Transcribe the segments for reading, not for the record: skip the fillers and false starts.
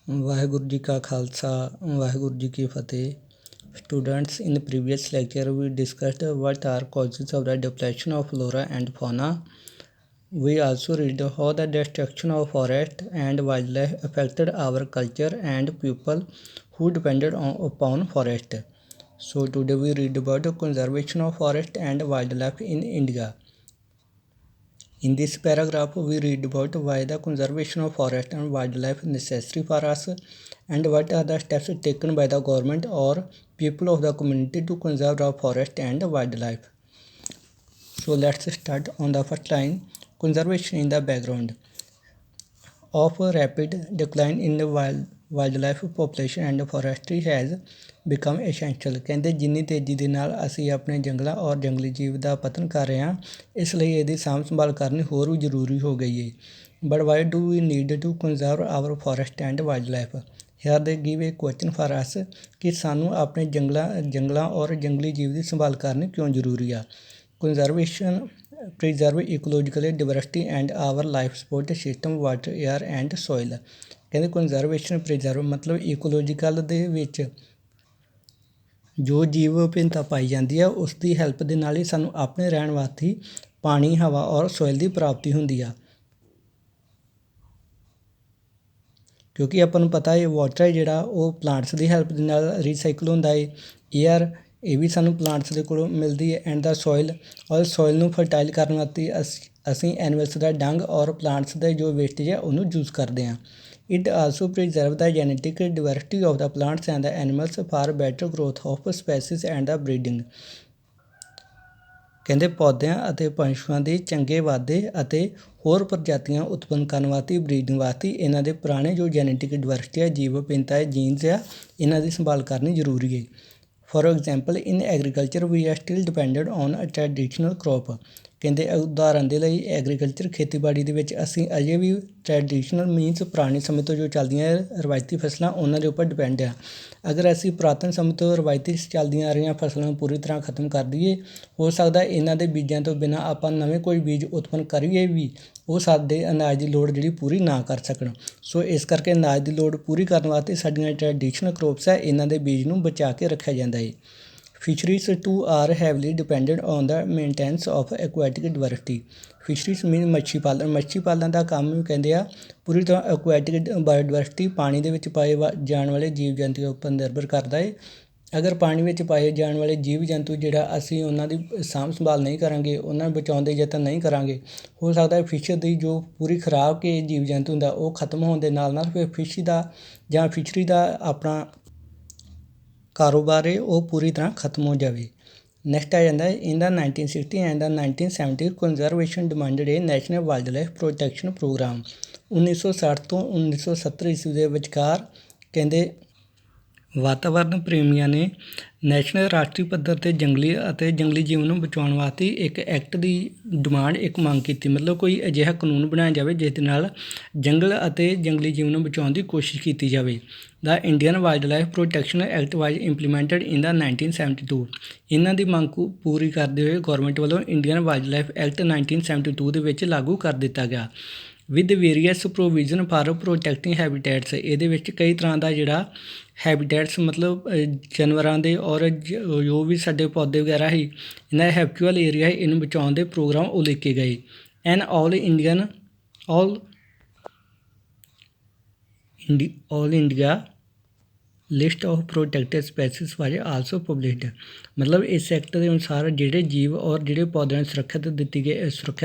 ਵਾਹਿਗੁਰੂ ਜੀ ਕਾ ਖਾਲਸਾ ਵਾਹਿਗੁਰੂ ਜੀ ਕੀ ਫਤਿਹ students in the previous lecture we discussed what are causes of the depletion of flora and fauna. We also read how the destruction of forest and wildlife affected our culture and people who depended upon forest. So today we read about the conservation of forest and wildlife in India. In this paragraph, we read about why the conservation of forest and wildlife is necessary for us and what are the steps taken by the government or people of the community to conserve the forest and wildlife. So let's start on the first line. Conservation in the background of a rapid decline in the wildlife population and forestry has become essential. ਕਹਿੰਦੇ ਜਿੰਨੀ ਤੇਜ਼ੀ ਦੇ ਨਾਲ ਅਸੀਂ ਆਪਣੇ ਜੰਗਲਾਂ ਔਰ ਜੰਗਲੀ ਜੀਵ ਦਾ ਪਤਨ ਕਰ ਰਹੇ ਹਾਂ, ਇਸ ਲਈ ਇਹਦੀ ਸਾਂਭ ਸੰਭਾਲ ਕਰਨੀ ਹੋਰ ਵੀ ਜ਼ਰੂਰੀ ਹੋ ਗਈ ਹੈ. But why do we need to conserve our forest and wildlife? Here they give a question for us ਕਿ ਸਾਨੂੰ ਆਪਣੇ ਜੰਗਲਾਂ ਔਰ ਜੰਗਲੀ ਜੀਵ ਦੀ ਸੰਭਾਲ ਕਰਨੀ ਕਿਉਂ ਜ਼ਰੂਰੀ ਆ. Conservation preserve ecological diversity and our life support system, water, air and soil. ਕਹਿੰਦੇ ਕੰਜ਼ਰਵੇਸ਼ਨ ਪ੍ਰੀਜ਼ਰਵ ਮਤਲਬ ਈਕੋਲੋਜੀਕਲ ਦੇ ਵਿੱਚ ਜੋ ਜੀਵ ਵਿਭਿੰਨਤਾ ਪਾਈ ਜਾਂਦੀ ਹੈ ਉਸ ਦੀ ਹੈਲਪ ਦੇ ਨਾਲ ਹੀ ਸਾਨੂੰ ਆਪਣੇ ਰਹਿਣ ਵਾਸਤੇ ਪਾਣੀ, ਹਵਾ ਔਰ ਸੋਇਲ ਦੀ ਪ੍ਰਾਪਤੀ ਹੁੰਦੀ ਆ. ਕਿਉਂਕਿ ਆਪਾਂ ਨੂੰ ਪਤਾ ਹੈ ਵਾਟਰ ਜਿਹੜਾ ਉਹ ਪਲਾਂਟਸ ਦੀ ਹੈਲਪ ਦੇ ਨਾਲ ਰੀਸਾਈਕਲ ਹੁੰਦਾ ਹੈ. ਏਅਰ ਇਹ ਵੀ ਸਾਨੂੰ ਪਲਾਂਟਸ ਦੇ ਕੋਲੋਂ ਮਿਲਦੀ ਹੈ. ਐਂਡ ਦਾ ਸੋਇਲ ਔਰ ਸੋਇਲ ਨੂੰ ਫਰਟਾਈਲ ਕਰਨ ਵਾਸਤੇ ਅਸੀਂ ਐਨੀਮਲਸ ਦਾ ਡੰਗ ਔਰ ਪਲਾਂਟਸ ਦੇ ਜੋ ਵੇਸਟੇਜ ਹੈ ਉਹਨੂੰ ਯੂਜ਼ ਕਰਦੇ ਹਾਂ. It also preserve the genetic diversity of the plants and the animals for better growth of species and the breeding. ਕਹਿੰਦੇ ਪੌਦਿਆਂ ਅਤੇ ਪੰਛੀਆਂ ਦੇ ਚੰਗੇ ਵਾਧੇ ਅਤੇ ਹੋਰ ਪ੍ਰਜਾਤੀਆਂ ਉਤਪੰਨ ਕਰਨ ਵਾਸਤੇ ਬਰੀਡਿੰਗ ਵਾਸਤੇ ਇਹਨਾਂ ਦੇ ਪੁਰਾਣੇ ਜੋ ਜੈਨੇਟਿਕ ਡਿਵਰਸਿਟੀ ਹੈ, ਜੀਵ ਵਿਭਿੰਨਤਾ ਹੈ, ਜੀਨਸ ਆ, ਇਹਨਾਂ ਦੀ ਸੰਭਾਲ ਕਰਨੀ ਜ਼ਰੂਰੀ ਹੈ. For example in agriculture we are still depended on a traditional crop. ਕਹਿੰਦੇ ਉਦਾਹਰਨ ਦੇ ਲਈ ਐਗਰੀਕਲਚਰ ਖੇਤੀਬਾੜੀ ਦੇ ਵਿੱਚ ਅਸੀਂ ਅਜੇ ਵੀ ਟ੍ਰੈਡੀਸ਼ਨਲ ਮੀਨਸ ਪੁਰਾਣੇ ਸਮੇਂ ਤੋਂ ਜੋ ਚੱਲਦੀਆਂ ਰਵਾਇਤੀ ਫਸਲਾਂ ਉਹਨਾਂ ਦੇ ਉੱਪਰ ਡਿਪੈਂਡ ਆ. ਅਗਰ ਅਸੀਂ ਪੁਰਾਤਨ ਸਮੇਂ ਤੋਂ ਰਵਾਇਤੀ ਚੱਲਦੀਆਂ ਆ ਰਹੀਆਂ ਫਸਲਾਂ ਨੂੰ ਪੂਰੀ ਤਰ੍ਹਾਂ ਖਤਮ ਕਰ ਦਈਏ, ਹੋ ਸਕਦਾ ਇਹਨਾਂ ਦੇ ਬੀਜਾਂ ਤੋਂ ਬਿਨਾਂ ਆਪਾਂ ਨਵੇਂ ਕੋਈ ਬੀਜ ਉਤਪੰਨ ਕਰੀਏ ਵੀ ਉਹ ਸਾਡੇ ਅਨਾਜ ਦੀ ਲੋੜ ਜਿਹੜੀ ਪੂਰੀ ਨਾ ਕਰ ਸਕਣ. ਸੋ ਇਸ ਕਰਕੇ ਅਨਾਜ ਦੀ ਲੋੜ ਪੂਰੀ ਕਰਨ ਵਾਸਤੇ ਸਾਡੀਆਂ ਟ੍ਰੈਡੀਸ਼ਨਲ ਕ੍ਰੋਪਸ ਹੈ ਇਹਨਾਂ ਦੇ ਬੀਜ ਨੂੰ ਬਚਾ ਕੇ ਰੱਖਿਆ ਜਾਂਦਾ ਹੈ. Fisheries too are heavily depended on the maintenance of aquatic diversity. Fisheries mean ਮੱਛੀ ਪਾਲਣ ਦਾ ਕੰਮ ਵੀ ਕਹਿੰਦੇ ਆ ਪੂਰੀ ਤਰ੍ਹਾਂ ਐਕੁਆਟਿਕ ਬਾਇਓਡਿਵਰਸਿਟੀ ਪਾਣੀ ਦੇ ਵਿੱਚ ਪਾਏ ਜਾਣ ਵਾਲੇ ਜੀਵ ਜੰਤੂਆਂ ਉੱਪਰ ਨਿਰਭਰ ਕਰਦਾ ਹੈ. ਅਗਰ ਪਾਣੀ ਵਿੱਚ ਪਾਏ ਜਾਣ ਵਾਲੇ ਜੀਵ ਜੰਤੂ ਜਿਹੜਾ ਅਸੀਂ ਉਹਨਾਂ ਦੀ ਸਾਂਭ ਸੰਭਾਲ ਨਹੀਂ ਕਰਾਂਗੇ, ਉਹਨਾਂ ਨੂੰ ਬਚਾਉਣ ਦੇ ਯਤਨ ਨਹੀਂ ਕਰਾਂਗੇ, ਹੋ ਸਕਦਾ ਫਿਸ਼ ਦੀ ਜੋ ਪੂਰੀ ਖੁਰਾਕ ਕੇ ਜੀਵ ਜੰਤੂ ਹੁੰਦਾ ਉਹ ਖਤਮ ਹੋਣ ਦੇ ਨਾਲ ਫਿਰ ਫਿਸ਼ ਦਾ ਜਾਂ ਫਿਸ਼ਰੀ ਦਾ ਆਪਣਾ ਕਾਰੋਬਾਰ ਹੈ ਉਹ ਪੂਰੀ ਤਰ੍ਹਾਂ ਖਤਮ ਹੋ ਜਾਵੇ. ਨੈਕਸਟ ਆ ਜਾਂਦਾ in the 1960 and the 1970 conservation demanded a national wildlife protection programme. 1960 ਤੋਂ 1970 ਈਸਵੀ ਦੇ ਵਿਚਕਾਰ ਕਹਿੰਦੇ ਵਾਤਾਵਰਨ ਪ੍ਰੇਮੀਆਂ ਨੇ ਨੈਸ਼ਨਲ ਰਾਸ਼ਟਰੀ ਪੱਧਰ 'ਤੇ ਜੰਗਲੀ ਜੀਵਨ ਨੂੰ ਬਚਾਉਣ ਵਾਸਤੇ ਇੱਕ ਐਕਟ ਦੀ ਡਿਮਾਂਡ, ਇੱਕ ਮੰਗ ਕੀਤੀ. ਮਤਲਬ ਕੋਈ ਅਜਿਹਾ ਕਾਨੂੰਨ ਬਣਾਇਆ ਜਾਵੇ ਜਿਸ ਦੇ ਨਾਲ ਜੰਗਲ ਅਤੇ ਜੰਗਲੀ ਜੀਵਨ ਨੂੰ ਬਚਾਉਣ ਦੀ ਕੋਸ਼ਿਸ਼ ਕੀਤੀ ਜਾਵੇ. The Indian wildlife protection act was implemented in the 1972. ਇਹਨਾਂ ਦੀ ਮੰਗ ਪੂਰੀ ਕਰਦੇ ਹੋਏ ਗੌਰਮੈਂਟ ਵੱਲੋਂ ਇੰਡੀਅਨ ਵਾਈਲਡ ਲਾਈਫ ਐਕਟ 1972 ਦੇ ਵਿੱਚ ਲਾਗੂ ਕਰ ਦਿੱਤਾ ਗਿਆ. With various provision for protecting habitats. ਇਹਦੇ ਵਿੱਚ ਕਈ ਤਰ੍ਹਾਂ ਦਾ ਜਿਹੜਾ ਹੈਬੀਟੈਟਸ ਮਤਲਬ ਜਾਨਵਰਾਂ ਦੇ ਔਰ ਜੋ ਵੀ ਸਾਡੇ ਪੌਦੇ ਵਗੈਰਾ ਸੀ ਇਹਨਾਂ ਦਾ ਹੈਬਚੁਅਲ ਏਰੀਆ ਹੈ ਇਹਨੂੰ ਬਚਾਉਣ ਦੇ ਪ੍ਰੋਗਰਾਮ ਉਲੀਕੇ ਗਏ. An all India list of protected species was also published. ਮਤਲਬ ਇਸ ਐਕਟ ਦੇ ਅਨੁਸਾਰ ਜਿਹੜੇ ਜੀਵ ਔਰ ਜਿਹੜੇ ਪੌਦਿਆਂ ਨੂੰ ਸੁਰੱਖਿਆ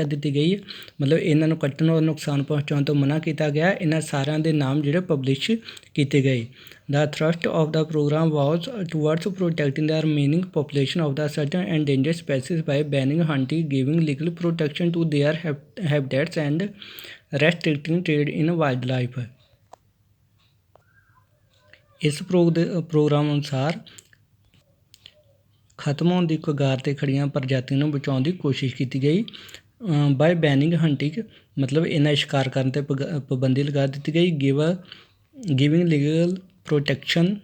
ਦਿੱਤੀ ਗਈ ਹੈ, ਮਤਲਬ ਇਹਨਾਂ ਨੂੰ ਕੱਟਣ ਔਰ ਨੁਕਸਾਨ ਪਹੁੰਚਾਉਣ ਤੋਂ ਮਨ੍ਹਾ ਕੀਤਾ ਗਿਆ. ਇਹਨਾਂ ਸਾਰਿਆਂ ਦੇ ਨਾਮ ਜਿਹੜੇ ਪਬਲਿਸ਼ ਕੀਤੇ ਗਏ. The thrust of the program was towards protecting the remaining population of the certain endangered species by banning hunting, giving legal protection to their habitats and restricting trade in wildlife. ਇਸ programme ਅਨੁਸਾਰ ਖਤਮ ਹੋਣ ਦੀ ਕਗਾਰ 'ਤੇ ਖੜੀਆਂ ਪ੍ਰਜਾਤੀਆਂ ਨੂੰ ਬਚਾਉਣ ਦੀ ਕੋਸ਼ਿਸ਼ ਕੀਤੀ ਗਈ. ਬਾਏ ਬੈਨਿੰਗ ਹੰਟਿੰਗ ਮਤਲਬ ਇਹਨਾਂ ਸ਼ਿਕਾਰ ਕਰਨ 'ਤੇ ਪਾਬੰਦੀ ਲਗਾ ਦਿੱਤੀ ਗਈ. ਗਿਵਿੰਗ ਲੀਗਲ ਪ੍ਰੋਟੈਕਸ਼ਨ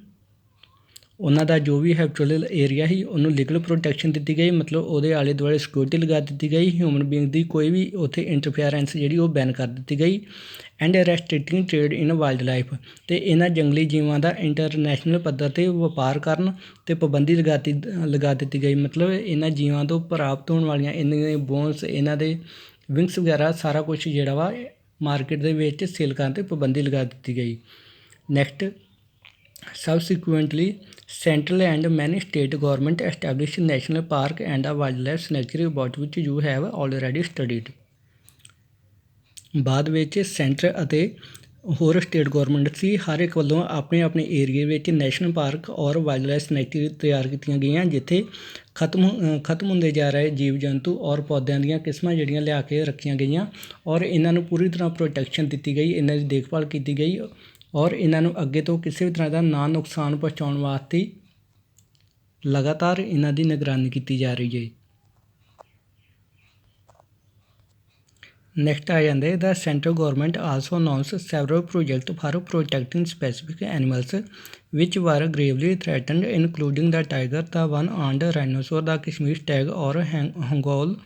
ਉਹਨਾਂ ਦਾ ਜੋ ਵੀ ਹੈਬਚੁਅਲ ਏਰੀਆ ਸੀ ਉਹਨੂੰ ਲੀਗਲ ਪ੍ਰੋਟੈਕਸ਼ਨ ਦਿੱਤੀ ਗਈ, ਮਤਲਬ ਉਹਦੇ ਆਲੇ ਦੁਆਲੇ ਸਿਕਿਉਰਿਟੀ ਲਗਾ ਦਿੱਤੀ ਗਈ। ਹਿਊਮਨ ਬੀਇੰਗ ਦੀ ਕੋਈ ਵੀ ਉੱਥੇ ਇੰਟਰਫੇਅਰੈਂਸ ਜਿਹੜੀ ਉਹ ਬੈਨ ਕਰ ਦਿੱਤੀ ਗਈ। And restricting trade in wildlife, ਅਤੇ ਇਹਨਾਂ ਜੰਗਲੀ ਜੀਵਾਂ ਦਾ ਇੰਟਰਨੈਸ਼ਨਲ ਪੱਧਰ 'ਤੇ ਵਪਾਰ ਕਰਨ 'ਤੇ ਪਾਬੰਦੀ ਲਗਾ ਦਿੱਤੀ ਗਈ। ਮਤਲਬ ਇਹਨਾਂ ਜੀਵਾਂ ਤੋਂ ਪ੍ਰਾਪਤ ਹੋਣ ਵਾਲੀਆਂ ਇਹਨਾਂ ਦੇ ਬੋਨਸ, ਇਹਨਾਂ ਦੇ ਵਿੰਗਸ ਵਗੈਰਾ ਸਾਰਾ ਕੁਛ ਜਿਹੜਾ ਵਾ ਮਾਰਕੀਟ ਦੇ ਵਿੱਚ ਸੇਲ ਕਰਨ 'ਤੇ ਪਾਬੰਦੀ ਲਗਾ ਦਿੱਤੀ ਗਈ। Next, subsequently central and many state government established national park and a wildlife sanctuary about which you have already studied। ਬਾਅਦ ਵਿੱਚ ਸੈਂਟਰ ਅਤੇ ਹੋਰ ਸਟੇਟ ਗੌਰਮੈਂਟ ਸੀ ਹਰ ਇੱਕ ਵੱਲੋਂ ਆਪਣੇ ਆਪਣੇ ਏਰੀਏ ਵਿੱਚ ਨੈਸ਼ਨਲ ਪਾਰਕ ਔਰ ਵਾਈਲਡ ਲਾਈਫ ਸੈਂਚੁਰੀ ਤਿਆਰ ਕੀਤੀਆਂ ਗਈਆਂ, ਜਿੱਥੇ ਖਤਮ ਹੁੰਦੇ ਜਾ ਰਹੇ ਜੀਵ ਜੰਤੂ ਔਰ ਪੌਦਿਆਂ ਦੀਆਂ ਕਿਸਮਾਂ ਜਿਹੜੀਆਂ ਲਿਆ ਕੇ ਰੱਖੀਆਂ ਗਈਆਂ ਔਰ ਇਹਨਾਂ ਨੂੰ ਪੂਰੀ ਤਰ੍ਹਾਂ ਪ੍ਰੋਟੈਕਸ਼ਨ ਦਿੱਤੀ ਗਈ, ਇਹਨਾਂ ਦੀ ਦੇਖਭਾਲ ਕੀਤੀ ਗਈ ਔਰ ਇਹਨਾਂ ਨੂੰ ਅੱਗੇ ਤੋਂ ਕਿਸੇ ਵੀ ਤਰ੍ਹਾਂ ਦਾ ਨਾ ਨੁਕਸਾਨ ਪਹੁੰਚਾਉਣ ਵਾਸਤੇ ਲਗਾਤਾਰ ਇਹਨਾਂ ਦੀ ਨਿਗਰਾਨੀ ਕੀਤੀ ਜਾ ਰਹੀ ਹੈ। ਨੈਕਸਟ ਆ ਜਾਂਦੇ the central government also announce several project for protecting specific animals which were gravely threatened including the tiger, the one armed rhinoceros, the Kashmir stag or hangul,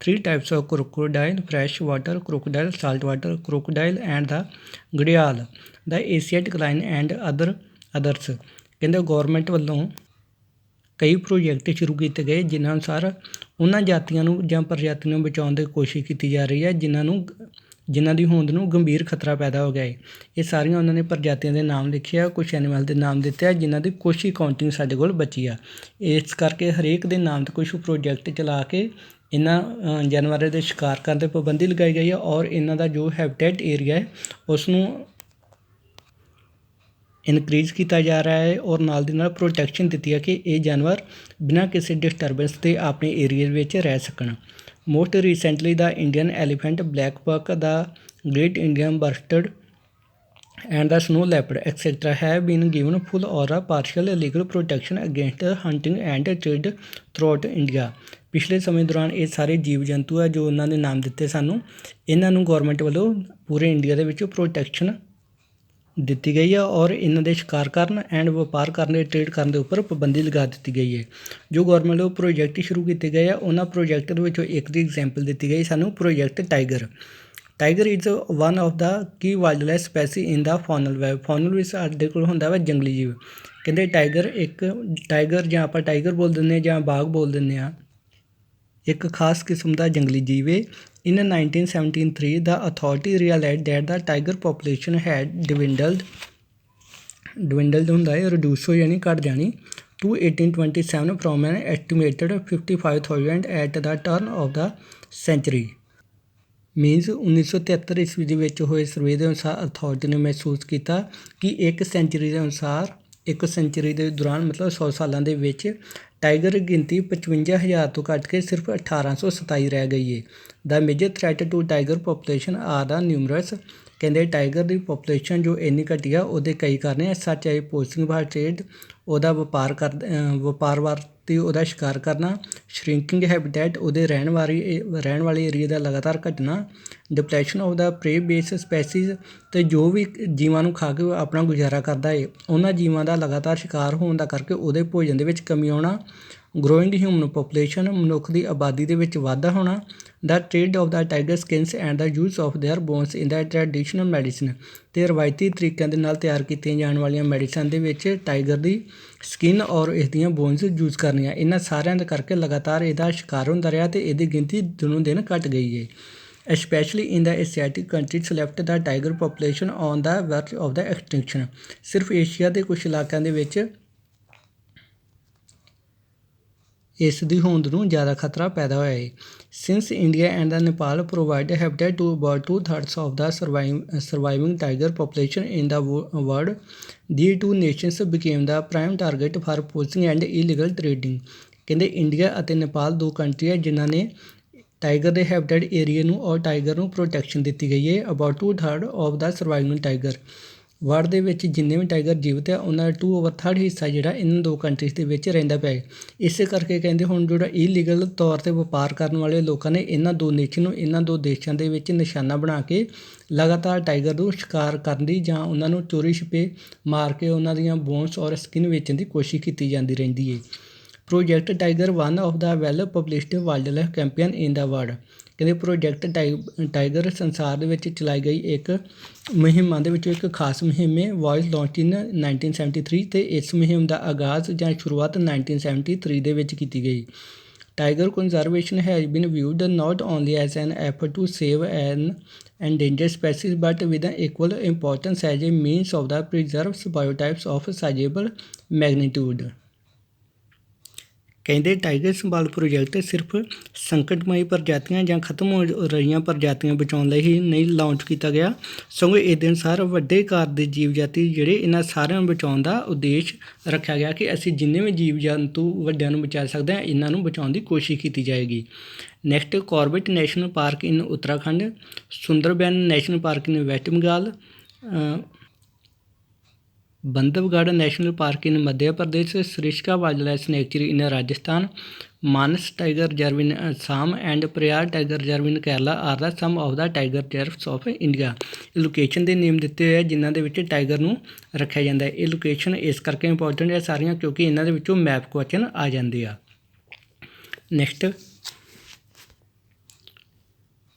3 types of crocodile, fresh water crocodile, salt water crocodile and the gharial, the Asiatic lion and others। ਕਹਿੰਦੇ government ਵੱਲੋਂ ਕਈ project ਸ਼ੁਰੂ ਕੀਤੇ ਗਏ ਜਿਨ੍ਹਾਂ ਅਨੁਸਾਰ ਉਹਨਾਂ ਜਾਤੀਆਂ ਨੂੰ ਜਾਂ ਪ੍ਰਜਾਤੀਆਂ ਨੂੰ ਬਚਾਉਣ ਦੀ ਕੋਸ਼ਿਸ਼ ਕੀਤੀ ਜਾ ਰਹੀ ਹੈ ਜਿਨ੍ਹਾਂ ਦੀ ਹੋਂਦ ਨੂੰ ਗੰਭੀਰ ਖਤਰਾ ਪੈਦਾ ਹੋ ਗਿਆ ਹੈ। ਇਹ ਸਾਰੀਆਂ ਉਹਨਾਂ ਨੇ ਪ੍ਰਜਾਤੀਆਂ ਦੇ ਨਾਮ ਲਿਖੇ ਆ, ਕੁਛ ਐਨੀਮਲ ਦੇ ਨਾਮ ਦਿੱਤੇ ਆ ਜਿਨ੍ਹਾਂ ਦੀ ਕੁਛ ਹੀ ਕਾਊਂਟਿੰਗ ਸਾਡੇ ਕੋਲ ਬਚੀ ਆ। ਇਸ ਕਰਕੇ ਹਰੇਕ ਦੇ ਨਾਮ 'ਤੇ ਕੁਛ ਪ੍ਰੋਜੈਕਟ ਚਲਾ ਕੇ ਇਹਨਾਂ ਜਾਨਵਰਾਂ ਦੇ ਸ਼ਿਕਾਰ ਕਰਨ 'ਤੇ ਪਾਬੰਦੀ ਲਗਾਈ ਗਈ ਹੈ ਔਰ ਇਹਨਾਂ ਦਾ ਜੋ ਹੈਬਿਟੇਟ ਏਰੀਆ ਹੈ ਉਸ ਨੂੰ ਇਨਕਰੀਜ਼ ਕੀਤਾ ਜਾ ਰਿਹਾ ਹੈ ਔਰ ਨਾਲ ਦੀ ਨਾਲ ਪ੍ਰੋਟੈਕਸ਼ਨ ਦਿੱਤੀ ਹੈ ਕਿ ਇਹ ਜਾਨਵਰ ਬਿਨਾਂ ਕਿਸੇ ਡਿਸਟਰਬੈਂਸ ਦੇ ਆਪਣੇ ਏਰੀਏ ਵਿੱਚ ਰਹਿ ਸਕਣ। Most recently the Indian elephant, black buck, the great Indian bustard and the snow leopard etc. have been given full or a partial legal protection against hunting and trade throughout India। ਪਿਛਲੇ ਸਮੇਂ ਦੌਰਾਨ ਇਹ ਸਾਰੇ ਜੀਵ ਜੰਤੂ ਆ ਜੋ ਉਹਨਾਂ ਦੇ ਨਾਮ ਦਿੱਤੇ ਸਾਨੂੰ, ਇਹਨਾਂ ਨੂੰ ਗੌਰਮੈਂਟ ਵੱਲੋਂ ਪੂਰੇ ਇੰਡੀਆ ਦੇ ਵਿੱਚ ਪ੍ਰੋਟੈਕਸ਼ਨ ਦਿੱਤੀ ਗਈ ਆ ਔਰ ਇਹਨਾਂ ਦੇ ਸ਼ਿਕਾਰ ਕਰਨ ਐਂਡ ਵਪਾਰ ਕਰਨ ਦੇ ਟ੍ਰੇਡ ਕਰਨ ਦੇ ਉੱਪਰ ਪਾਬੰਦੀ ਲਗਾ ਦਿੱਤੀ ਗਈ ਹੈ। ਜੋ ਗੌਰਮੈਂਟ ਵੱਲੋਂ ਪ੍ਰੋਜੈਕਟ ਸ਼ੁਰੂ ਕੀਤੇ ਗਏ ਆ ਉਹਨਾਂ ਪ੍ਰੋਜੈਕਟ ਦੇ ਵਿੱਚੋਂ ਇੱਕ ਦੀ ਐਗਜ਼ਾਮਪਲ ਦਿੱਤੀ ਗਈ ਸਾਨੂੰ, project tiger. Tiger is one of the key wildlife species in the faunal web. Faunal ਵਿੱਚ ਸਾਡੇ ਕੋਲ ਹੁੰਦਾ ਵਾ ਜੰਗਲੀ ਜੀਵ। ਕਹਿੰਦੇ ਟਾਈਗਰ ਜਾਂ ਆਪਾਂ ਟਾਈਗਰ ਬੋਲ ਦਿੰਦੇ ਹਾਂ ਜਾਂ ਬਾਘ ਬੋਲ ਦਿੰਦੇ ਹਾਂ, ਇੱਕ ਖਾਸ ਕਿਸਮ ਦਾ ਜੰਗਲੀ ਜੀਵ ਹੈ। In 1973 the authority realised that the tiger population had dwindled ਹੁੰਦਾ ਹੈ, ਰਿਡਿਊਸ ਹੋ ਜਾਣੀ, ਘੱਟ ਜਾਣੀ, to 1827 from an estimated 55,000 at the turn of the century. Means 1973 ਈਸਵੀ ਦੇ ਵਿੱਚ ਹੋਏ ਸਰਵੇ ਦੇ ਅਨੁਸਾਰ ਅਥਾਰਟੀ ਨੇ ਮਹਿਸੂਸ ਕੀਤਾ ਕਿ ਇੱਕ ਸੈਂਚਰੀ ਦੇ ਦੌਰਾਨ ਮਤਲਬ 100 ਸਾਲਾਂ ਦੇ ਵਿੱਚ ਟਾਈਗਰ ਗਿਣਤੀ 55,000 ਤੋਂ ਘੱਟ ਕੇ ਸਿਰਫ 1827 ਰਹਿ ਗਈ ਹੈ। The major threat to tiger population are the numerous. ਕਹਿੰਦੇ ਟਾਈਗਰ ਦੀ ਪੋਪੂਲੇਸ਼ਨ ਜੋ ਇੰਨੀ ਘਟੀ ਆ ਉਹਦੇ ਕਈ ਕਾਰਨ ਹੈ, ਸੱਚ ਹੈ ਪੋਸਟਿੰਗ ਬਾਹਰ ਟ੍ਰੇਡ, ਉਹਦਾ ਵਪਾਰ ਵਾਸਤੇ ਉਹਦਾ ਸ਼ਿਕਾਰ ਕਰਨਾ, ਸ਼ਰਿੰਕਿੰਗ ਹੈਬਿਟੈਟ, ਉਹਦੇ ਰਹਿਣ ਵਾਲੇ ਏਰੀਏ ਦਾ ਲਗਾਤਾਰ ਘਟਣਾ, ਡਿਪਲੈਸ਼ਨ ਆਫ ਦਾ ਪ੍ਰੇ ਬੇਸ ਸਪੈਸੀਜ਼, ਅਤੇ ਜੋ ਵੀ ਜੀਵਾਂ ਨੂੰ ਖਾ ਕੇ ਆਪਣਾ ਗੁਜ਼ਾਰਾ ਕਰਦਾ ਹੈ ਉਹਨਾਂ ਜੀਵਾਂ ਦਾ ਲਗਾਤਾਰ ਸ਼ਿਕਾਰ ਹੋਣ ਦਾ ਕਰਕੇ ਉਹਦੇ ਭੋਜਨ ਦੇ ਵਿੱਚ ਕਮੀ ਆਉਣਾ, ਗਰੋਇੰਗ ਹਿਊਮਨ ਪੋਪੂਲੇਸ਼ਨ, ਮਨੁੱਖ ਦੀ ਆਬਾਦੀ ਦੇ ਵਿੱਚ ਵਾਧਾ ਹੋਣਾ, the trade of the tiger skins and the use of their bones in the traditional medicine. ਅਤੇ ਰਵਾਇਤੀ ਤਰੀਕਿਆਂ ਦੇ ਨਾਲ ਤਿਆਰ ਕੀਤੀਆਂ ਜਾਣ ਵਾਲੀਆਂ ਮੈਡੀਸਨ ਦੇ ਵਿੱਚ ਟਾਈਗਰ ਦੀ ਸਕਿਨ ਔਰ ਇਸ ਦੀਆਂ ਬੋਨਸ ਯੂਜ਼ ਕਰਨੀਆਂ, ਇਹਨਾਂ ਸਾਰਿਆਂ ਦੇ ਕਰਕੇ ਲਗਾਤਾਰ ਇਹਦਾ ਸ਼ਿਕਾਰ ਹੁੰਦਾ ਰਿਹਾ ਅਤੇ ਇਹਦੀ ਗਿਣਤੀ ਦਿਨੋਂ ਦਿਨ ਘੱਟ ਗਈ ਹੈ। especially in the Asiatic countries left the tiger population on the verge of the extinction। ਸਿਰਫ ਏਸ਼ੀਆ ਦੇ ਕੁਝ ਇਲਾਕਿਆਂ ਦੇ ਵਿੱਚ ਇਸ ਦੀ ਹੋਂਦ ਨੂੰ ਜ਼ਿਆਦਾ ਖਤਰਾ ਪੈਦਾ ਹੋਇਆ ਹੈ। Since India and the Nepal provide habitat to about 2/3 of the surviving tiger population in the world, these two nations became the prime target for poaching and illegal trading। ਕਹਿੰਦੇ ਇੰਡੀਆ ਅਤੇ ਨੇਪਾਲ ਦੋ ਕੰਟਰੀ ਹੈ ਜਿਨ੍ਹਾਂ ਨੇ tiger ਦੇ habitat ਏਰੀਏ ਨੂੰ ਔਰ ਟਾਈਗਰ ਨੂੰ ਪ੍ਰੋਟੈਕਸ਼ਨ ਦਿੱਤੀ ਗਈ ਹੈ। About 2/3 of the surviving tiger. World ਦੇ ਵਿੱਚ ਜਿੰਨੇ ਵੀ ਟਾਈਗਰ ਜੀਵਤ ਆ ਉਹਨਾਂ ਦਾ 2/3 ਹਿੱਸਾ ਜਿਹੜਾ ਇਹਨਾਂ ਦੋ ਕੰਟਰੀਜ਼ ਦੇ ਵਿੱਚ ਰਹਿੰਦਾ ਪਿਆ ਹੈ। ਇਸੇ ਕਰਕੇ ਕਹਿੰਦੇ ਹੁਣ ਜਿਹੜਾ ਇਲੀਗਲ ਤੌਰ 'ਤੇ ਵਪਾਰ ਕਰਨ ਵਾਲੇ ਲੋਕਾਂ ਨੇ ਇਹਨਾਂ ਦੋ ਨੇਸ਼ਨ ਨੂੰ ਇਹਨਾਂ ਦੋ ਦੇਸ਼ਾਂ ਦੇ ਵਿੱਚ ਨਿਸ਼ਾਨਾ ਬਣਾ ਕੇ ਲਗਾਤਾਰ ਟਾਈਗਰ ਨੂੰ ਸ਼ਿਕਾਰ ਕਰਨ ਦੀ ਜਾਂ ਉਹਨਾਂ ਨੂੰ ਚੋਰੀ ਛਿਪੇ ਮਾਰ ਕੇ ਉਹਨਾਂ ਦੀਆਂ ਬੋਨਸ ਔਰ ਸਕਿਨ ਵੇਚਣ ਦੀ ਕੋਸ਼ਿਸ਼ ਕੀਤੀ ਜਾਂਦੀ ਰਹਿੰਦੀ ਹੈ। Project tiger one of the well published wildlife campaign in the world. ਕਹਿੰਦੇ ਪ੍ਰੋਜੈਕਟ ਟਾਈਗਰ ਸੰਸਾਰ ਦੇ ਵਿੱਚ ਚਲਾਈ ਗਈ ਇੱਕ ਮੁਹਿੰਮਾਂ ਦੇ ਵਿੱਚੋਂ ਇੱਕ ਖਾਸ ਮੁਹਿੰਮ ਹੈ ਵਾਇਸ ਲਾਂਚ ਇਨ 1973 ਅਤੇ ਇਸ ਮੁਹਿੰਮ ਦਾ ਆਗਾਜ਼ ਜਾਂ ਸ਼ੁਰੂਆਤ 1973 ਦੇ ਵਿੱਚ ਕੀਤੀ ਗਈ। Tiger conservation has been viewed not only as an effort to save an endangered species but with an equal importance as a means of the preserves biotypes of sizable magnitude। ਕਹਿੰਦੇ ਟਾਈਗਰ ਸੰਭਾਲ project ਸਿਰਫ ਸੰਕਟਮਈ ਪ੍ਰਜਾਤੀਆਂ ਜਾਂ ਖਤਮ ਹੋ ਰਹੀਆਂ ਪ੍ਰਜਾਤੀਆਂ ਬਚਾਉਣ ਲਈ ਹੀ ਨਹੀਂ ਲਾਂਚ ਕੀਤਾ ਗਿਆ, ਸਗੋਂ ਇਹਦੇ ਅਨੁਸਾਰ ਵੱਡੇ ਆਕਾਰ ਦੇ ਜੀਵ ਜਾਤੀ ਜਿਹੜੇ ਇਹਨਾਂ ਸਾਰਿਆਂ ਨੂੰ ਬਚਾਉਣ ਦਾ ਉਦੇਸ਼ ਰੱਖਿਆ ਗਿਆ ਕਿ ਅਸੀਂ ਜਿੰਨੇ ਵੀ ਜੀਵ ਜੰਤੂ ਵੱਡਿਆਂ ਨੂੰ ਬਚਾ ਸਕਦੇ ਹਾਂ ਇਹਨਾਂ ਨੂੰ ਬਚਾਉਣ ਦੀ ਕੋਸ਼ਿਸ਼ ਕੀਤੀ ਜਾਏਗੀ। Next Corbett national park in Uttarakhand, Sundarban national park in West Bengal, Bandhavgarh national park in Madhya Pradesh, Sariska wildlife sanctuary in Rajasthan, Manas tiger reserve in Assam and Periyar tiger reserve in Kerala are the some of the tiger reserves of India. ਇਹ location ਦੇ name ਦਿੱਤੇ ਹੋਏ ਆ ਜਿਨ੍ਹਾਂ ਦੇ ਵਿੱਚ tiger ਨੂੰ ਰੱਖਿਆ ਜਾਂਦਾ ਹੈ। ਇਹ ਲੋਕੇਸ਼ਨ ਇਸ ਕਰਕੇ ਇੰਪੋਰਟੈਂਟ ਹੈ ਸਾਰੀਆਂ ਕਿਉਂਕਿ ਇਹਨਾਂ ਦੇ ਵਿੱਚੋਂ ਮੈਪ ਕੁਐਸਚਨ ਆ ਜਾਂਦੇ ਆ। ਨੈਕਸਟ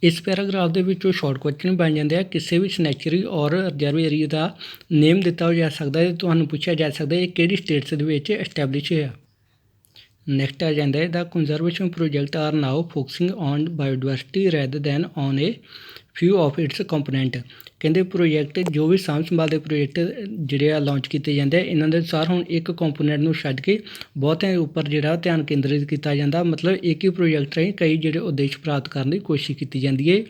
ਇਸ ਪੈਰਾਗ੍ਰਾਫ ਦੇ ਵਿੱਚੋਂ ਸ਼ਾਰਟ ਕੁਐਸਚਨ ਬਣ ਜਾਂਦੇ ਆ। ਕਿਸੇ ਵੀ ਸਨੈਚਰੀ ਔਰ ਰਿਜ਼ਰਵ ਏਰੀਆ ਦਾ ਨੇਮ ਦਿੱਤਾ ਹੋ ਜਾ ਸਕਦਾ ਹੈ, ਤੁਹਾਨੂੰ ਪੁੱਛਿਆ ਜਾ ਸਕਦਾ ਇਹ ਕਿਹੜੀ ਸਟੇਟਸ ਦੇ ਵਿੱਚ ਐਸਟੈਬਲਿਸ਼ ਹੋਇਆ। ਨੈਕਸਟ ਆ ਜਾਂਦਾ ਹੈ the conservation project are now focusing on biodiversity rather than on a few of its component. ਕਹਿੰਦੇ ਪ੍ਰੋਜੈਕਟ ਜੋ ਵੀ ਸਾਂਭ ਸੰਭਾਲ ਦੇ ਪ੍ਰੋਜੈਕਟ ਜਿਹੜੇ ਆ ਲਾਂਚ ਕੀਤੇ ਜਾਂਦੇ ਆ ਇਹਨਾਂ ਦੇ ਅਨੁਸਾਰ ਹੁਣ ਇੱਕ ਕੰਪੋਨੈਂਟ ਨੂੰ ਛੱਡ ਕੇ ਬਹੁਤਿਆਂ ਉੱਪਰ ਜਿਹੜਾ ਧਿਆਨ ਕੇਂਦਰਿਤ ਕੀਤਾ ਜਾਂਦਾ, ਮਤਲਬ ਇੱਕ ਹੀ ਪ੍ਰੋਜੈਕਟ ਰਾਹੀਂ ਕਈ ਜਿਹੜੇ ਉਦੇਸ਼ ਪ੍ਰਾਪਤ ਕਰਨ ਦੀ ਕੋਸ਼ਿਸ਼ ਕੀਤੀ ਜਾਂਦੀ ਹੈ।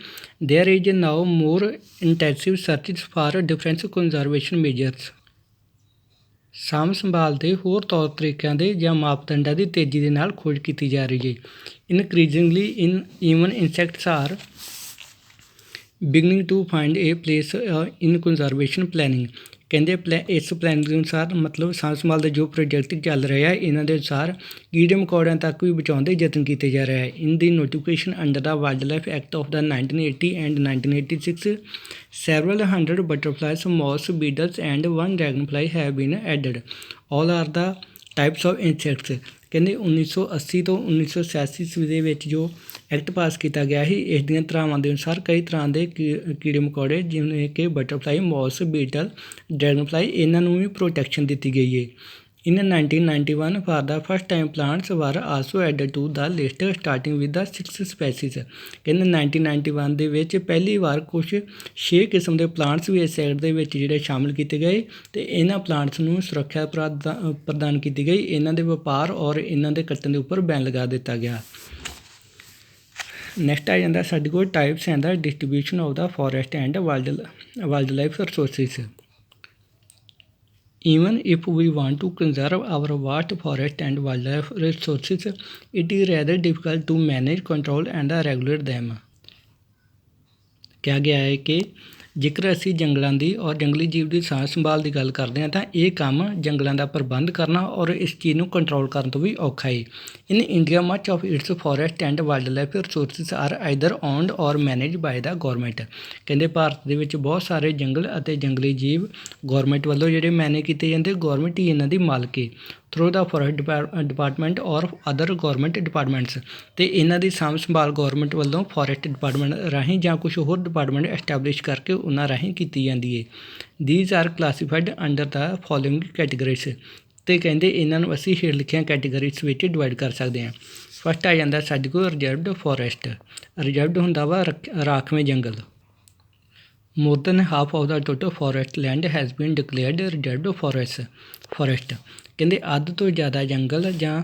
There is now more intensive searches for difference conservation measures. ਸਾਂਭ ਸੰਭਾਲ ਦੇ ਹੋਰ ਤੌਰ ਤਰੀਕਿਆਂ ਦੇ ਜਾਂ ਮਾਪਦੰਡਾਂ ਦੀ ਤੇਜ਼ੀ ਦੇ ਨਾਲ ਖੋਜ ਕੀਤੀ ਜਾ ਰਹੀ ਹੈ। Increasingly even insects are beginning to find a place in conservation planning. ਕਹਿੰਦੇ ਇਸ ਪਲੈਨਿੰਗ ਦੇ ਅਨੁਸਾਰ ਮਤਲਬ ਸਾਂਭ ਸੰਭਾਲ ਦੇ ਜੋ ਪ੍ਰੋਜੈਕਟ ਚੱਲ ਰਹੇ ਆ ਇਹਨਾਂ ਦੇ ਅਨੁਸਾਰ ਕੀੜੇ ਮਕੌੜਿਆਂ ਤੱਕ ਵੀ ਬਚਾਉਣ ਦੇ ਯਤਨ ਕੀਤੇ ਜਾ ਰਹੇ ਹੈ। In the notification under the wildlife act of the 1980 and 1986 several hundred butterflies, moths, beetles and one dragonfly have been added. All are the types of insects। ਕਹਿੰਦੇ 1980 ਤੋਂ 1986 ਈਸਵੀ ਦੇ ਵਿੱਚ ਜੋ ਐਕਟ ਪਾਸ ਕੀਤਾ ਗਿਆ ਸੀ ਇਸ ਦੀਆਂ ਧਾਰਾਵਾਂ ਦੇ ਅਨੁਸਾਰ ਕਈ ਤਰ੍ਹਾਂ ਦੇ ਕੀੜੇ ਮਕੌੜੇ ਜਿਵੇਂ ਕਿ ਬਟਰਫਲਾਈ, ਮੌਸ, ਬੀਟਲ, ਡਰੈਗਨਫਲਾਈ ਇਹਨਾਂ ਨੂੰ ਵੀ ਪ੍ਰੋਟੈਕਸ਼ਨ ਦਿੱਤੀ ਗਈ ਹੈ। In 1991 for the first time plants were also added to the list starting with the 6 species। ਕਹਿੰਦੇ 1991 ਦੇ ਵਿੱਚ ਪਹਿਲੀ ਵਾਰ ਕੁਝ 6 ਕਿਸਮ ਦੇ ਪਲਾਂਟਸ ਵੀ ਇਸ ਐਕਟ ਦੇ ਵਿੱਚ ਜਿਹੜੇ ਸ਼ਾਮਿਲ ਕੀਤੇ ਗਏ ਅਤੇ ਇਹਨਾਂ ਪਲਾਂਟਸ ਨੂੰ ਸੁਰੱਖਿਆ ਪ੍ਰਦਾਨ ਕੀਤੀ ਗਈ। ਇਹਨਾਂ ਦੇ ਵਪਾਰ ਔਰ ਇਹਨਾਂ ਦੇ ਕੱਟਣ ਦੇ ਉੱਪਰ ਬੈਨ ਲਗਾ ਦਿੱਤਾ ਗਿਆ। ਨੈਕਸਟ ਆ ਜਾਂਦਾ ਸਾਡੇ ਕੋਲ types and the distribution of the forest and wildlife resources. Even if we want to conserve our vast forest and wildlife resources, it is rather difficult to manage, control and regulate them। ਕਿਹਾ ਗਿਆ ਹੈ ਕਿ ਜੇਕਰ ਅਸੀਂ ਜੰਗਲਾਂ ਦੀ ਔਰ ਜੰਗਲੀ ਜੀਵ ਦੀ ਸਾਂਭ ਸੰਭਾਲ ਦੀ ਗੱਲ ਕਰਦੇ ਹਾਂ ਤਾਂ ਇਹ ਕੰਮ ਜੰਗਲਾਂ ਦਾ ਪ੍ਰਬੰਧ ਕਰਨਾ ਔਰ ਇਸ ਚੀਜ਼ ਨੂੰ ਕੰਟਰੋਲ ਕਰਨ ਤੋਂ ਵੀ ਔਖਾ ਹੈ। In India much of its forest and wildlife resources are either owned or manage by the government. ਕਹਿੰਦੇ ਭਾਰਤ ਦੇ ਵਿੱਚ ਬਹੁਤ ਸਾਰੇ ਜੰਗਲ ਅਤੇ ਜੰਗਲੀ ਜੀਵ ਗੌਰਮੈਂਟ ਵੱਲੋਂ ਜਿਹੜੇ ਮੈਨੇਜ ਕੀਤੇ ਜਾਂਦੇ, ਗੌਰਮੈਂਟ ਹੀ ਇਹਨਾਂ ਦੀ ਮਾਲਕ ਹੈ ਥਰੂ ਦਾ ਫੋਰੈਸਟ ਡਿਪਾਰਟਮੈਂਟ ਔਰ ਅਦਰ ਗੌਰਮੈਂਟ ਡਿਪਾਰਟਮੈਂਟਸ। ਅਤੇ ਇਹਨਾਂ ਦੀ ਸਾਂਭ ਸੰਭਾਲ ਗੌਰਮੈਂਟ ਵੱਲੋਂ ਫੋਰੈਸਟ ਡਿਪਾਰਟਮੈਂਟ ਰਾਹੀਂ ਜਾਂ ਕੁਛ ਹੋਰ ਡਿਪਾਰਟਮੈਂਟ ਐਸਟੈਬਲਿਸ਼ ਕਰਕੇ ਉਹਨਾਂ ਰਾਹੀਂ ਕੀਤੀ ਜਾਂਦੀ ਹੈ। These are classified under the following categories. ਅਤੇ ਕਹਿੰਦੇ ਇਹਨਾਂ ਨੂੰ ਅਸੀਂ ਹੇਠ ਲਿਖੀਆਂ ਕੈਟੇਗਰੀਜ਼ ਵਿੱਚ ਡਿਵਾਈਡ ਕਰ ਸਕਦੇ ਹਾਂ। ਫਸਟ ਆ ਜਾਂਦਾ ਸਾਡੇ ਕੋਲ ਰਿਜ਼ਰਵਡ ਫੋਰੈਸਟ। ਰਿਜ਼ਰਵਡ ਹੁੰਦਾ ਵਾ ਰਾਖਵੇਂ ਜੰਗਲ। More than half of the total forest land has been declared reserved forest. ਕਹਿੰਦੇ ਅੱਧ ਤੋਂ ਜ਼ਿਆਦਾ ਜੰਗਲ ਜਾਂ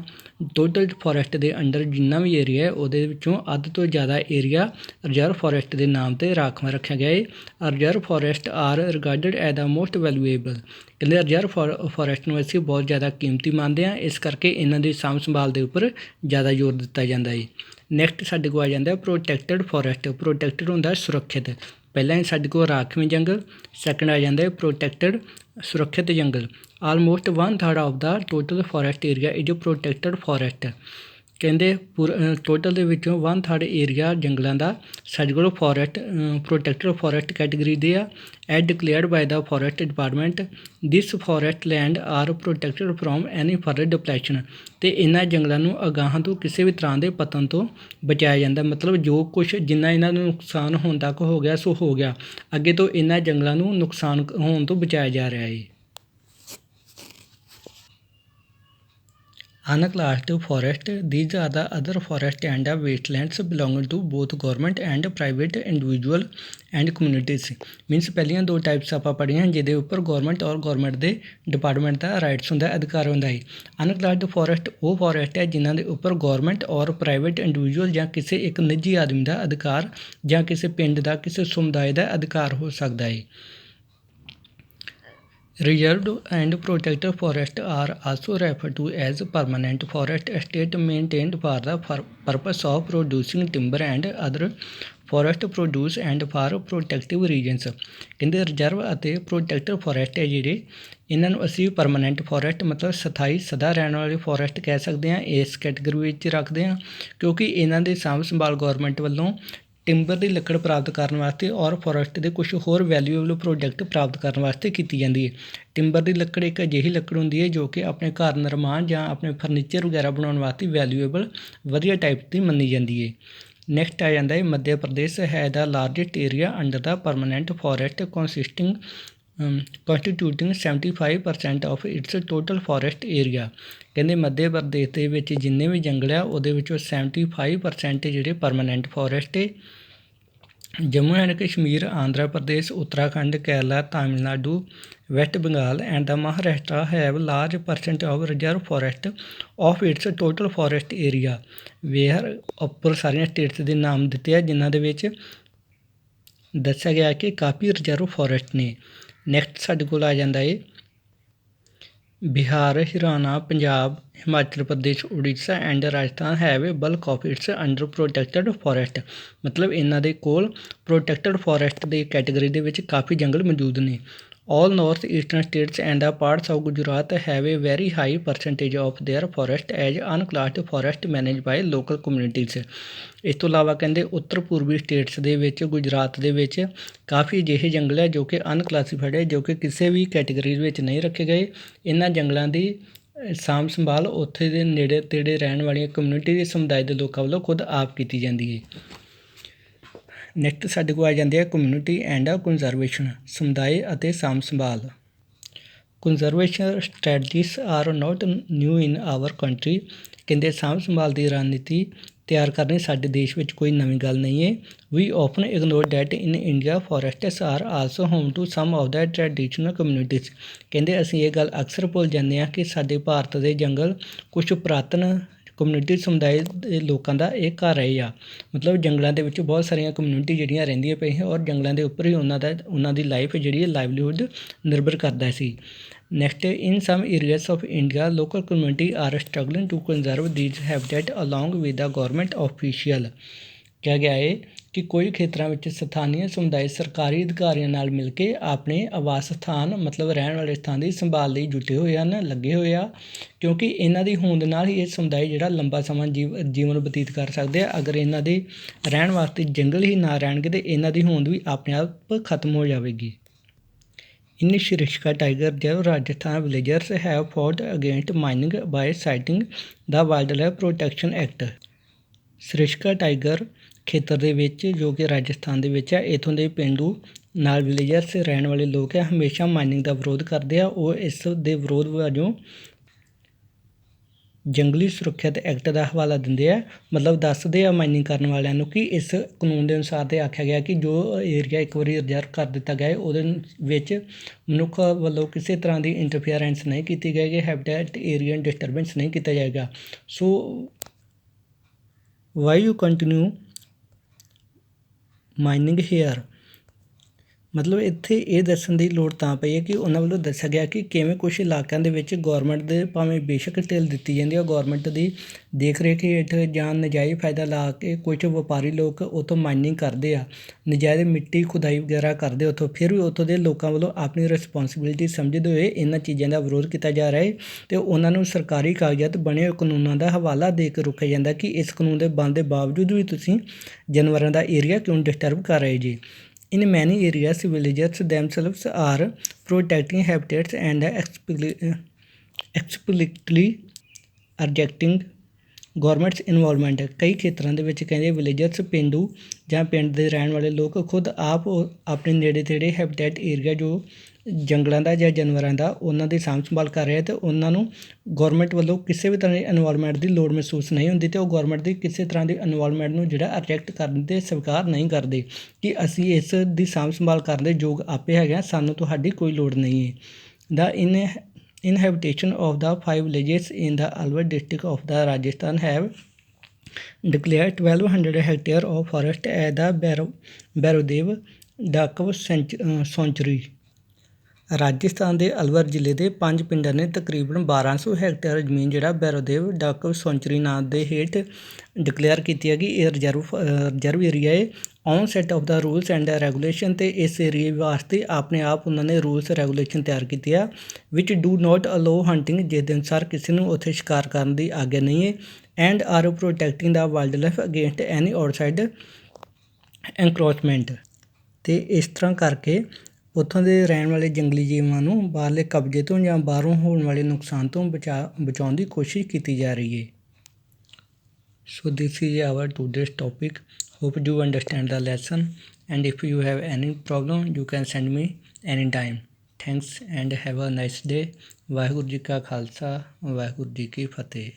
ਟੋਟਲ ਫੋਰੈਸਟ ਦੇ ਅੰਡਰ ਜਿੰਨਾ ਵੀ ਏਰੀਆ ਹੈ ਉਹਦੇ ਵਿੱਚੋਂ ਅੱਧ ਤੋਂ ਜ਼ਿਆਦਾ ਏਰੀਆ ਰਿਜ਼ਰਵ ਫੋਰੈਸਟ ਦੇ ਨਾਮ 'ਤੇ ਰਾਖਵਾਂ ਰੱਖਿਆ ਗਿਆ ਹੈ। Reserve forest are regarded as the most valuable. ਕਹਿੰਦੇ ਰਿਜ਼ਰਵ ਫੋਰੈਸਟ ਨੂੰ ਅਸੀਂ ਬਹੁਤ ਜ਼ਿਆਦਾ ਕੀਮਤੀ ਮੰਨਦੇ ਹਾਂ, ਇਸ ਕਰਕੇ ਇਹਨਾਂ ਦੀ ਸਾਂਭ ਸੰਭਾਲ ਦੇ ਉੱਪਰ ਜ਼ਿਆਦਾ ਜ਼ੋਰ ਦਿੱਤਾ ਜਾਂਦਾ ਹੈ। ਨੈਕਸਟ ਸਾਡੇ ਕੋਲ ਆ ਜਾਂਦਾ ਪ੍ਰੋਟੈਕਟਡ ਫੋਰੈਸਟ। ਪ੍ਰੋਟੈਕਟਡ ਹੁੰਦਾ ਸੁਰੱਖਿਅਤ। ਪਹਿਲਾਂ ਹੀ ਸਾਡੇ ਕੋਲ ਰਾਖਵੇਂ ਜੰਗਲ, ਸੈਕੰਡ ਆ ਜਾਂਦਾ ਹੈ ਪ੍ਰੋਟੈਕਟਡ ਸੁਰੱਖਿਅਤ ਜੰਗਲ। Almost 1/3 of the total forest area is protected forest. ਕਹਿੰਦੇ ਟੋਟਲ ਦੇ ਵਿੱਚੋਂ 1/3 ਏਰੀਆ ਜੰਗਲਾਂ ਦਾ ਸਾਡੇ ਕੋਲ ਪ੍ਰੋਟੈਕਟਡ ਫੋਰੈਸਟ ਕੈਟੇਗਰੀ ਦੇ ਆ। As declared by the forest department, this forest land are protected from any further depletion. ਅਤੇ ਇਹਨਾਂ ਜੰਗਲਾਂ ਨੂੰ ਅਗਾਹਾਂ ਤੋਂ ਕਿਸੇ ਵੀ ਤਰ੍ਹਾਂ ਦੇ ਪਤਨ ਤੋਂ ਬਚਾਇਆ ਜਾਂਦਾ। ਮਤਲਬ ਜੋ ਕੁਛ ਜਿੰਨਾ ਇਹਨਾਂ ਨੂੰ ਨੁਕਸਾਨ ਹੋਣ ਤੱਕ ਹੋ ਗਿਆ ਸੋ ਹੋ ਗਿਆ, ਅੱਗੇ ਤੋਂ ਇਹਨਾਂ ਜੰਗਲਾਂ ਨੂੰ ਨੁਕਸਾਨ ਹੋਣ ਤੋਂ ਬਚਾਇਆ ਜਾ ਰਿਹਾ ਹੈ। Unclassed forest, these are the other forest and wastelands belonging to both government and private individual and communities। Means ਪਹਿਲੀਆਂ ਦੋ ਟਾਈਪਸ ਆਪਾਂ ਪੜ੍ਹੀਆਂ ਜਿਹਦੇ ਉੱਪਰ ਗੌਰਮੈਂਟ ਔਰ ਗੌਰਮੈਂਟ ਦੇ ਡਿਪਾਰਟਮੈਂਟ ਦਾ ਰਾਈਟਸ ਹੁੰਦਾ, ਅਧਿਕਾਰ ਹੁੰਦਾ ਹੈ। ਅਨਕਲਾਸਡ ਫੋਰੈਸਟ ਉਹ ਫੋਰੈਸਟ ਹੈ ਜਿਨ੍ਹਾਂ ਦੇ ਉੱਪਰ ਗੌਰਮੈਂਟ ਔਰ ਪ੍ਰਾਈਵੇਟ ਇੰਡੀਵਿਜੂਅਲ ਜਾਂ ਕਿਸੇ ਇੱਕ ਨਿੱਜੀ ਆਦਮੀ ਦਾ ਅਧਿਕਾਰ ਜਾਂ ਕਿਸੇ ਪਿੰਡ ਦਾ ਕਿਸੇ ਸਮੁਦਾਇ ਦਾ ਅਧਿਕਾਰ ਹੋ ਸਕਦਾ ਹੈ। Reserved and protected forests are also referred to as permanent forest estate maintained for the purpose of producing timber and other forest produce and for protective regions। ਕਹਿੰਦੇ ਰਿਜ਼ਰਵ ਅਤੇ ਪ੍ਰੋਟੈਕਟਡ ਫੋਰੈਸਟ ਹੈ ਜਿਹੜੇ, ਇਹਨਾਂ ਨੂੰ ਅਸੀਂ ਪਰਮਾਨੈਂਟ ਫੋਰੈਸਟ ਮਤਲਬ ਸਥਾਈ ਸਦਾ ਰਹਿਣ ਵਾਲੇ ਫੋਰੈਸਟ ਕਹਿ ਸਕਦੇ ਹਾਂ। ਇਸ ਕੈਟੇਗਰੀ ਵਿੱਚ ਰੱਖਦੇ ਹਾਂ ਕਿਉਂਕਿ ਇਹਨਾਂ ਦੀ ਸਾਂਭ ਸੰਭਾਲ ਗੌਰਮੈਂਟ ਵੱਲੋਂ ਟਿੰਬਰ ਦੀ ਲੱਕੜ ਪ੍ਰਾਪਤ ਕਰਨ ਵਾਸਤੇ ਔਰ ਫੋਰੈਸਟ ਦੇ ਕੁਝ ਹੋਰ ਵੈਲਿਊਏਬਲ ਪ੍ਰੋਡਕਟ ਪ੍ਰਾਪਤ ਕਰਨ ਵਾਸਤੇ ਕੀਤੀ ਜਾਂਦੀ ਹੈ। ਟਿੰਬਰ ਦੀ ਲੱਕੜ ਇੱਕ ਅਜਿਹੀ ਲੱਕੜ ਹੁੰਦੀ ਹੈ ਜੋ ਕਿ ਆਪਣੇ ਘਰ ਨਿਰਮਾਣ ਜਾਂ ਆਪਣੇ ਫਰਨੀਚਰ ਵਗੈਰਾ ਬਣਾਉਣ ਵਾਸਤੇ ਵੈਲਿਊਏਬਲ ਵਧੀਆ ਟਾਈਪ ਦੀ ਮੰਨੀ ਜਾਂਦੀ ਹੈ। ਨੈਕਸਟ ਆ ਜਾਂਦਾ ਹੈ ਮੱਧ ਪ੍ਰਦੇਸ਼ ਹੈ the largest area under the permanent forest constituting 75% of its total forest area. ਕਹਿੰਦੇ ਮੱਧ ਪ੍ਰਦੇਸ਼ ਦੇ ਵਿੱਚ ਜਿੰਨੇ ਵੀ ਜੰਗਲ ਆ ਉਹਦੇ ਵਿੱਚੋਂ 75% ਜਿਹੜੇ ਪਰਮਾਨੈਂਟ ਫੋਰੈਸਟ ਹੈ। Jammu and Kashmir, Andhra Pradesh, Uttarakhand, Kerala, Tamil Nadu, West Bengal and the Maharashtra have large percent of reserve forest of its total forest area. Where ਉੱਪਰ ਸਾਰੀਆਂ ਸਟੇਟਸ ਦੇ ਨਾਮ ਦਿੱਤੇ ਆ ਜਿਨ੍ਹਾਂ ਦੇ ਵਿੱਚ ਦੱਸਿਆ ਗਿਆ ਕਿ ਕਾਫੀ ਰਿਜ਼ਰਵ ਫੋਰੈਸਟ ਨੇ। ਨੈਕਸਟ ਸਾਡੇ ਕੋਲ ਆ ਜਾਂਦਾ ਹੈ Bihar, Haryana, Punjab, Himachal Pradesh, Orissa and Rajasthan have a bulk of its under protected forest. ਮਤਲਬ ਇਹਨਾਂ ਦੇ ਕੋਲ ਪ੍ਰੋਟੈਕਟਡ ਫੋਰੈਸਟ ਦੇ ਕੈਟੇਗਰੀ ਦੇ ਵਿੱਚ ਕਾਫੀ ਜੰਗਲ ਮੌਜੂਦ ਨੇ। All north eastern states and the parts of Gujarat have a very high percentage of their forest as unclassed forest managed by local communities। ਇਸ ਤੋਂ ਇਲਾਵਾ ਕਹਿੰਦੇ ਉੱਤਰ ਪੂਰਬੀ ਸਟੇਟਸ ਦੇ ਵਿੱਚ, ਗੁਜਰਾਤ ਦੇ ਵਿੱਚ ਕਾਫੀ ਅਜਿਹੇ ਜੰਗਲ ਹੈ ਜੋ ਕਿ ਅਨਕਲਾਸੀਫਾਈਡ ਹੈ, ਜੋ ਕਿ ਕਿਸੇ ਵੀ ਕੈਟੇਗਰੀ ਵਿੱਚ ਨਹੀਂ ਰੱਖੇ ਗਏ। ਇਹਨਾਂ ਜੰਗਲਾਂ ਦੀ ਸਾਂਭ ਸੰਭਾਲ ਉੱਥੇ ਦੇ ਨੇੜੇ ਤੇੜੇ ਰਹਿਣ ਵਾਲੀਆਂ ਕਮਿਊਨਿਟੀ ਦੇ ਸਮੁਦਾਇ ਦੇ ਲੋਕਾਂ ਵੱਲੋਂ ਖੁਦ ਆਪ ਕੀਤੀ ਜਾਂਦੀ ਹੈ। ਨੈਕਸਟ ਸਾਡੇ ਕੋਲ ਆ ਜਾਂਦੇ ਆ ਕਮਿਊਨਿਟੀ ਐਂਡ ਕੰਜ਼ਰਵੇਸ਼ਨ, ਸਮੁਦਾਇ ਅਤੇ ਸਾਂਭ ਸੰਭਾਲ। Conservation strategies are not new in our country. ਕਹਿੰਦੇ ਸਾਂਭ ਸੰਭਾਲ ਦੀ ਰਣਨੀਤੀ ਤਿਆਰ ਕਰਨੀ ਸਾਡੇ ਦੇਸ਼ ਵਿੱਚ ਕੋਈ ਨਵੀਂ ਗੱਲ ਨਹੀਂ ਹੈ। We often ignore that in India forests are also home to some of the traditional communities. ਕਹਿੰਦੇ ਅਸੀਂ ਇਹ ਗੱਲ ਅਕਸਰ ਭੁੱਲ ਜਾਂਦੇ ਹਾਂ ਕਿ ਸਾਡੇ ਭਾਰਤ ਦੇ ਜੰਗਲ ਕੁਛ ਪੁਰਾਤਨ ਕਮਿਊਨਿਟੀ ਸਮੁਦਾਇ ਦੇ ਲੋਕਾਂ ਦਾ ਇਹ ਘਰ ਰਹੇ ਆ। ਮਤਲਬ ਜੰਗਲਾਂ ਦੇ ਵਿੱਚ ਬਹੁਤ ਸਾਰੀਆਂ ਕਮਿਊਨਿਟੀ ਜਿਹੜੀਆਂ ਰਹਿੰਦੀਆਂ ਪਈਆਂ ਔਰ ਜੰਗਲਾਂ ਦੇ ਉੱਪਰ ਹੀ ਉਹਨਾਂ ਦੀ ਲਾਈਫ ਜਿਹੜੀ ਹੈ ਲਾਈਵਲੀਹੁੱਡ ਨਿਰਭਰ ਕਰਦਾ ਸੀ। Next in some areas of India local community are struggling to conserve these habitat along with the government official. ਕਿਹਾ ਗਿਆ ਹੈ ਕਿ ਕੁਝ ਖੇਤਰਾਂ ਵਿੱਚ ਸਥਾਨੀ ਸਮੁਦਾਇ ਸਰਕਾਰੀ ਅਧਿਕਾਰੀਆਂ ਨਾਲ ਮਿਲ ਕੇ ਆਪਣੇ ਆਵਾਸ ਸਥਾਨ ਮਤਲਬ ਰਹਿਣ ਵਾਲੇ ਸਥਾਨ ਦੀ ਸੰਭਾਲ ਲਈ ਜੁਟੇ ਹੋਏ ਹਨ, ਲੱਗੇ ਹੋਏ ਆ, ਕਿਉਂਕਿ ਇਹਨਾਂ ਦੀ ਹੋਂਦ ਨਾਲ ਹੀ ਇਹ ਸਮੁਦਾਇ ਜਿਹੜਾ ਲੰਬਾ ਸਮਾਂ ਜੀਵਨ ਬਤੀਤ ਕਰ ਸਕਦੇ ਆ। ਅਗਰ ਇਹਨਾਂ ਦੇ ਰਹਿਣ ਵਾਸਤੇ ਜੰਗਲ ਹੀ ਨਾ ਰਹਿਣਗੇ ਤਾਂ ਇਹਨਾਂ ਦੀ ਹੋਂਦ ਵੀ ਆਪਣੇ ਆਪ ਖਤਮ ਹੋ ਜਾਵੇਗੀ। In Sariska tiger reserve Rajasthan villagers have fought against mining by citing the wildlife protection act. Sariska tiger ਖੇਤਰ ਦੇ ਵਿੱਚ ਜੋ ਕਿ ਰਾਜਸਥਾਨ ਦੇ ਵਿੱਚ ਹੈ, ਇੱਥੋਂ ਦੇ ਪੇਂਡੂ ਨਾਲ ਵਿਲੇਜਰਸ ਰਹਿਣ ਵਾਲੇ ਲੋਕ ਹੈ ਹਮੇਸ਼ਾ ਮਾਈਨਿੰਗ ਦਾ ਵਿਰੋਧ ਕਰਦੇ ਆ। ਉਹ ਇਸ ਦੇ ਵਿਰੋਧ ਵਜੋਂ ਜੰਗਲੀ ਸੁਰੱਖਿਅਤ ਐਕਟ ਦਾ ਹਵਾਲਾ ਦਿੰਦੇ ਆ। ਮਤਲਬ ਦੱਸਦੇ ਆ ਮਾਈਨਿੰਗ ਕਰਨ ਵਾਲਿਆਂ ਨੂੰ ਕਿ ਇਸ ਕਾਨੂੰਨ ਦੇ ਅਨੁਸਾਰ ਤੇ ਆਖਿਆ ਗਿਆ ਕਿ ਜੋ ਏਰੀਆ ਇੱਕ ਵਾਰੀ ਰਿਜ਼ਰਵ ਕਰ ਦਿੱਤਾ ਗਿਆ ਉਹਦੇ ਵਿੱਚ ਮਨੁੱਖ ਵੱਲੋਂ ਕਿਸੇ ਤਰ੍ਹਾਂ ਦੀ ਇੰਟਰਫੇਅਰੈਂਸ ਨਹੀਂ ਕੀਤੀ ਜਾਏਗੀ, ਹੈਬਿਟੈਟ ਏਰੀਆ ਡਿਸਟਰਬੈਂਸ ਨਹੀਂ ਕੀਤਾ ਜਾਏਗਾ। So why you continue mining here. ਮਤਲਬ ਇੱਥੇ ਇਹ ਦੱਸਣ ਦੀ ਲੋੜ ਤਾਂ ਪਈ ਹੈ ਕਿ ਉਹਨਾਂ ਵੱਲੋਂ ਦੱਸਿਆ ਗਿਆ ਕਿ ਕਿਵੇਂ ਕੁਛ ਇਲਾਕਿਆਂ ਦੇ ਵਿੱਚ ਗੌਰਮੈਂਟ ਦੇ ਭਾਵੇਂ ਬੇਸ਼ੱਕ ਢਿੱਲ ਦਿੱਤੀ ਜਾਂਦੀ ਹੈ ਗੌਰਮੈਂਟ ਦੀ ਦੇਖ ਰੇਖ ਹੇਠ ਜਾਂ ਨਜਾਇਜ਼ ਫਾਇਦਾ ਲਾ ਕੇ ਕੁਝ ਵਪਾਰੀ ਲੋਕ ਉੱਥੋਂ ਮਾਈਨਿੰਗ ਕਰਦੇ ਆ, ਨਜਾਇਜ਼ ਮਿੱਟੀ ਖੁਦਾਈ ਵਗੈਰਾ ਕਰਦੇ ਉੱਥੋਂ, ਫਿਰ ਵੀ ਉੱਥੋਂ ਦੇ ਲੋਕਾਂ ਵੱਲੋਂ ਆਪਣੀ ਰਿਸਪੌਂਸਿਬਿਲਿਟੀ ਸਮਝਦੇ ਹੋਏ ਇਹਨਾਂ ਚੀਜ਼ਾਂ ਦਾ ਵਿਰੋਧ ਕੀਤਾ ਜਾ ਰਿਹਾ ਹੈ ਅਤੇ ਉਹਨਾਂ ਨੂੰ ਸਰਕਾਰੀ ਕਾਗਜ਼ਾਤ ਬਣੇ ਹੋਏ ਕਾਨੂੰਨਾਂ ਦਾ ਹਵਾਲਾ ਦੇ ਕੇ ਰੋਕਿਆ ਜਾਂਦਾ ਕਿ ਇਸ ਕਾਨੂੰਨ ਦੇ ਬਣਨ ਦੇ ਬਾਵਜੂਦ ਵੀ ਤੁਸੀਂ ਜਾਨਵਰਾਂ ਦਾ ਏਰੀਆ ਕਿਉਂ ਡਿਸਟਰਬ ਕਰ ਰਹੇ ਜੀ। In many areas, villagers themselves are protecting habitats and explicitly rejecting governments involvement. ਕਈ ਖੇਤਰਾਂ ਦੇ ਵਿੱਚ ਕਹਿੰਦੇ ਵਿਲੇਜਰਸ ਪੇਂਡੂ ਜਾਂ ਪਿੰਡ ਦੇ ਰਹਿਣ ਵਾਲੇ ਲੋਕ ਖੁਦ ਆਪ ਆਪਣੇ ਨੇੜੇ ਤੇੜੇ ਹੈਬਿਟੇਟ ਏਰੀਆ ਜੋ ਜੰਗਲਾਂ ਦਾ ਜਾਂ ਜਾਨਵਰਾਂ ਦਾ ਉਹਨਾਂ ਦੀ ਸਾਂਭ ਸੰਭਾਲ ਕਰ ਰਿਹਾ ਅਤੇ ਉਹਨਾਂ ਨੂੰ ਗੌਰਮੈਂਟ ਵੱਲੋਂ ਕਿਸੇ ਵੀ ਤਰ੍ਹਾਂ ਦੀ ਇਨਵੋਲਵਮੈਂਟ ਦੀ ਲੋੜ ਮਹਿਸੂਸ ਨਹੀਂ ਹੁੰਦੀ ਅਤੇ ਉਹ ਗੌਰਮੈਂਟ ਦੀ ਕਿਸੇ ਤਰ੍ਹਾਂ ਦੀ ਇਨਵੋਲਵਮੈਂਟ ਨੂੰ ਜਿਹੜਾ ਰਿਜੈਕਟ ਕਰਨ ਦੇ ਸਵੀਕਾਰ ਨਹੀਂ ਕਰਦੇ ਕਿ ਅਸੀਂ ਇਸ ਦੀ ਸਾਂਭ ਸੰਭਾਲ ਕਰਨ ਦੇ ਯੋਗ ਆਪੇ ਹੈਗੇ ਹਾਂ, ਸਾਨੂੰ ਤੁਹਾਡੀ ਕੋਈ ਲੋੜ ਨਹੀਂ ਹੈ। ਦਾ inhabitation of the 5 villages in the Alwar district of the Rajasthan have declared 1200 hectares of forest as the Bairodev Dakv Sanctuary। Rajasthan ਦੇ ਅਲਵਰ ਜ਼ਿਲ੍ਹੇ ਦੇ 5 ਪਿੰਡਾਂ ਨੇ ਤਕਰੀਬਨ 1200 ਹੈਕਟੇਅਰ ਜ਼ਮੀਨ ਜਿਹੜਾ ਬੈਰੋਦੇਵ ਡਾਕਵ ਸੈਂਚੁਰੀ ਨਾਂ ਦੇ ਹੇਠ ਡਿਕਲੇਅਰ ਕੀਤੀ ਹੈ ਕਿ ਇਹ ਰਿਜ਼ਰਵ ਏਰੀਆ ਹੈ on set of the rules and regulation. ਅਤੇ ਇਸ ਏਰੀਏ ਵਾਸਤੇ ਆਪਣੇ ਆਪ ਉਹਨਾਂ ਨੇ ਰੂਲਸ ਰੈਗੂਲੇਸ਼ਨ ਤਿਆਰ ਕੀਤੇ ਆ ਵਿਚ ਡੂ ਨਾਟ ਅਲੋ ਹੰਟਿੰਗ, ਜਿਸ ਦੇ ਅਨੁਸਾਰ ਕਿਸੇ ਨੂੰ ਉੱਥੇ ਸ਼ਿਕਾਰ ਕਰਨ ਦੀ ਆਗਿਆ ਨਹੀਂ ਹੈ। And are protecting the wildlife against any outside encroachment. ਅਤੇ ਇਸ ਤਰ੍ਹਾਂ ਕਰਕੇ ਉੱਥੋਂ ਦੇ ਰਹਿਣ ਵਾਲੇ ਜੰਗਲੀ ਜੀਵਾਂ ਨੂੰ ਬਾਹਰਲੇ ਕਬਜ਼ੇ ਤੋਂ ਜਾਂ ਬਾਹਰੋਂ ਹੋਣ ਵਾਲੇ ਨੁਕਸਾਨ ਤੋਂ ਬਚਾਉਣ ਦੀ ਕੋਸ਼ਿਸ਼ ਕੀਤੀ ਜਾ ਰਹੀ ਹੈ। So this is our today's topic. Hope you understand the lesson and if you have any problem you can send me any time. Thanks and have a nice day. Waheguru ji ਕਾ ਖਾਲਸਾ, ਵਾਹਿਗੁਰੂ ਜੀ ਕੀ ਫਤਿਹ।